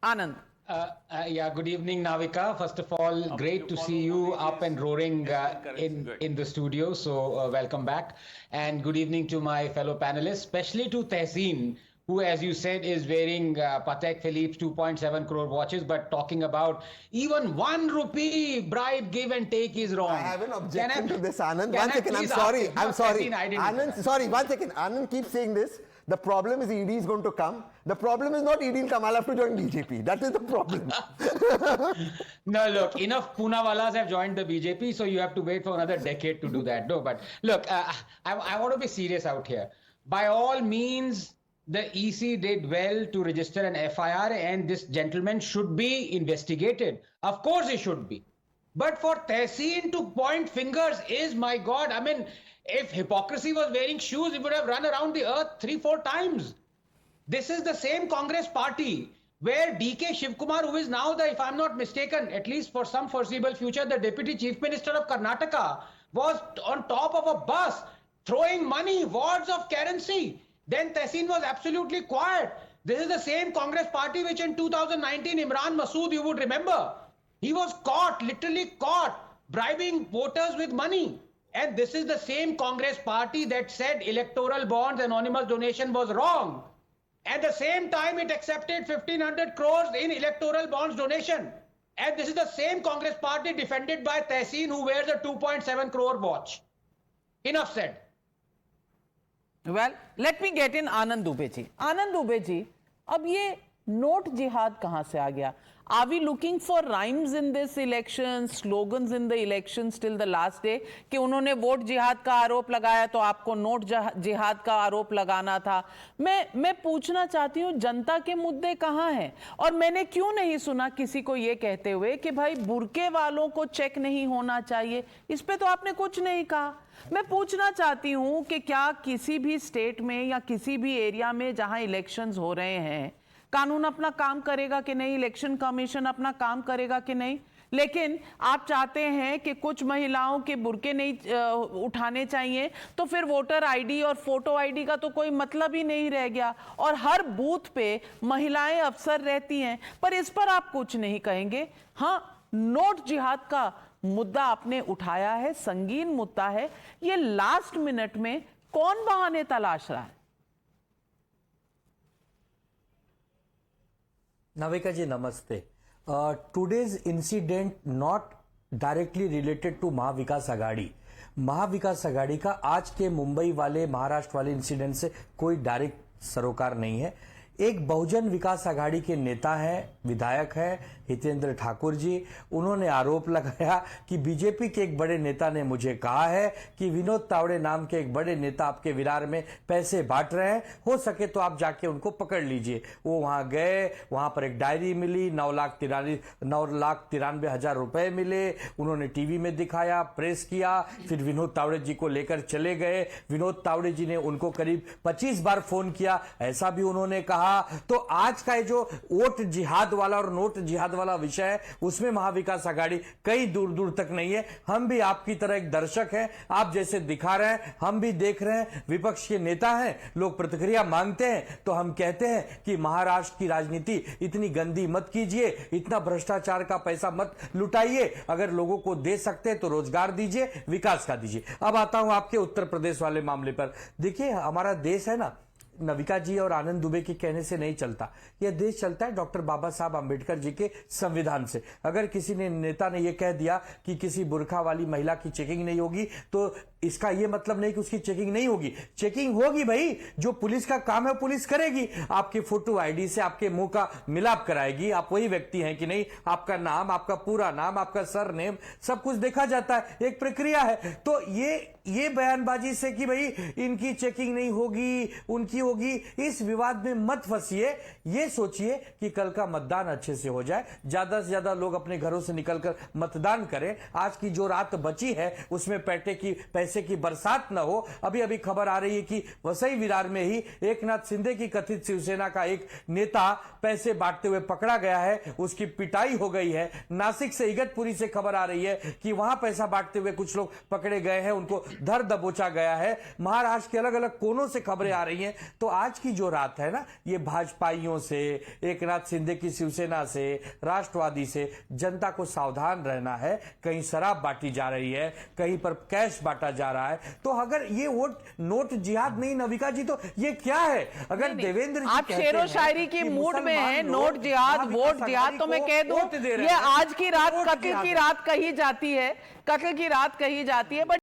Anand. Yeah, good evening, Navika. First of all, great to see you up and roaring in the studio. So welcome back, and good evening to my fellow panelists, especially to Tehseen, who, as you said, is wearing Patek Philippe's 2.7 crore watches, but talking about even 1 rupee bribe give and take is wrong. I have an objection to this, Anand. Can One I second, I'm please sorry. ask you? I'm No, sorry. Tehseen, I didn't Anand, sorry, one second. Anand keeps saying this. The problem is ED is going to come. The problem is not ED will come. I'll have to join BJP. That is the problem. No, look, enough Poonawallas have joined the BJP, so you have to wait for another decade to do that. No, but look, I want to be serious out here. By all means, the EC did well to register an FIR, and this gentleman should be investigated. Of course, he should be. But for Tehseen to point fingers is, my God, I mean, if hypocrisy was wearing shoes, it would have run around the earth 3-4 times. This is the same Congress party where DK Shivkumar, who is now the, if I'm not mistaken, at least for some foreseeable future, the Deputy Chief Minister of Karnataka, was on top of a bus throwing money, wads of currency. Then Tehseen was absolutely quiet. This is the same Congress party which in 2019, Imran Masood, you would remember, he was caught, literally caught, bribing voters with money. And this is the same Congress party that said electoral bonds, anonymous donation was wrong. At the same time, it accepted 1,500 crores in electoral bonds donation. And this is the same Congress party defended by Tehseen, who wears a 2.7 crore watch. Enough said. Well, let me get in Anand Dubey ji. Anand Dubey ji, अब ये note जिहाद कहां से आ गया? Are we looking for rhymes in this election, slogans in the elections till the last day? कि उन्होंने vote जिहाद का आरोप लगाया तो आपको नोट जिहाद का आरोप लगाना था। मैं पूछना चाहती हूँ, जनता के मुद्दे कहाँ हैं? और मैंने क्यों नहीं सुना किसी को ये कहते हुए कि भाई बुर्के वालों को चेक नहीं होना चाहिए? इस पे तो आपने कुछ नहीं कहा। मैं पूछना चाहती हूँ कि क्या किसी भी स्टेट में या किसी भी एरिया में जहां इलेक्शंस हो रहे हैं, कानून अपना काम करेगा कि नहीं, इलेक्शन कमीशन अपना काम करेगा कि नहीं? लेकिन आप चाहते हैं कि कुछ महिलाओं के बुर्के नहीं उठाने चाहिए, तो फिर वोटर आईडी और फोटो आईडी का तो कोई मतलब ही नहीं रह गया। और हर बूथ पे महिलाएं अफसर रहती हैं, पर इस पर आप कुछ नहीं कहेंगे। हाँ, नोट जिहाद का मुद्दा आपने उठाया है, संगीन मुद्दा है। ये लास्ट मिनट में कौन बहाने तलाश रहा है? Navika ji, namaste. Today's incident not directly related to Mahavikas Aghadi. Mahavikas Aghadi का आज के मुंबई वाले, महाराष्ट्र वाले इंसिडेंट से कोई डायरेक्ट सरोकार नहीं है। एक बहुजन विकास आघाड़ी के नेता हैं, विधायक हैं हितेंद्र ठाकुर जी। उन्होंने आरोप लगाया कि बीजेपी के एक बड़े नेता ने मुझे कहा है कि विनोद तावड़े नाम के एक बड़े नेता आपके विरार में पैसे बांट रहे हैं, हो सके तो आप जाके उनको पकड़ लीजिए। वो वहां गए, वहां पर एक डायरी मिली, 9,93,000 रुपए मिले। उन्होंने टीवी में दिखाया, प्रेस किया, फिर विनोद तावड़े जी को लेकर चले गए। विनोद तावड़े जी ने उनको करीब 25 बार फोन किया, ऐसा भी उन्होंने कहा। तो आज का जो वोट जिहाद वाला और नोट जिहाद वाला विषय है, उसमें महाविकास आघाड़ी कई दूर दूर तक नहीं है। हम भी आपकी तरह एक दर्शक हैं, आप जैसे दिखा रहे हैं हम भी देख रहे हैं। विपक्ष के नेता हैं, लोग प्रतिक्रिया मांगते हैं, तो हम कहते हैं कि महाराष्ट्र की राजनीति इतनी गंदी मत कीजिए, इतना भ्रष्टाचार का पैसा मत लुटाइए। अगर लोगों को दे सकते हैं तो रोजगार दीजिए, विकास का दीजिए। अब आता हूं आपके उत्तर प्रदेश वाले मामले पर। देखिए, हमारा देश है ना, नविका जी और आनंद दुबे के कहने से नहीं चलता। यह देश चलता है डॉक्टर बाबा साहब आंबेडकर जी के संविधान से। अगर किसी नेता ने यह कह दिया कि किसी बुर्का वाली महिला की चेकिंग नहीं होगी, तो इसका यह मतलब नहीं कि उसकी चेकिंग नहीं होगी। चेकिंग होगी भाई, जो पुलिस का काम है पुलिस करेगी। आपके फोटो आईडी से आपके मुंह का मिलाप कराएगी, आप वही व्यक्ति हैं कि नहीं, आपका नाम, आपका पूरा नाम, आपका सरनेम, सब कुछ देखा जाता है, एक प्रक्रिया है। तो ये बयानबाजी से कि भाई इनकी चेकिंग नहीं होगी, उनकी होगी, इस विवाद में मत फंसिए। ये सोचिए कि कल का मतदान अच्छे से हो जाए, ज्यादा से ज्यादा लोग अपने घरों से निकलकर मतदान करें। आज की जो रात बची है उसमें पैसे पैसे की बरसात न हो। अभी अभी खबर आ रही है कि वसई विरार में ही एकनाथ शिंदे की कथित शिवसेना का एक नेता पैसे बांटते हुए पकड़ा गया है, उसकी पिटाई हो गई है। नासिक से इगतपुरी से खबर आ रही है कि वहां पैसा बांटते हुए कुछ लोग पकड़े गए हैं, उनको धर दबोचा गया है। महाराष्ट्र के अलग अलग कोनों से खबरें आ रही हैं। तो आज की जो रात है ना, ये भाजपाइयों से, एकनाथ शिंदे की शिवसेना से, राष्ट्रवादी से जनता को सावधान रहना है। कहीं शराब बांटी जा रही है, कहीं पर कैश बांटा जा रहा है। तो अगर ये वोट नोट जिहाद नहीं नविका जी, तो ये क्या है? अगर देवेंद्र जी आप शेरो कहते शायरी हैं की कि मूड में मुसलमान है, लोग नोट जिहाद, महाविकास वोट जिहाद, तो मैं अघाड़ी कह को वोट दूं दे रहे ये हैं। आज की रात वोट कत्ल जिहाद की है। रात कही जाती है, कत्ल की रात कही जाती है। बट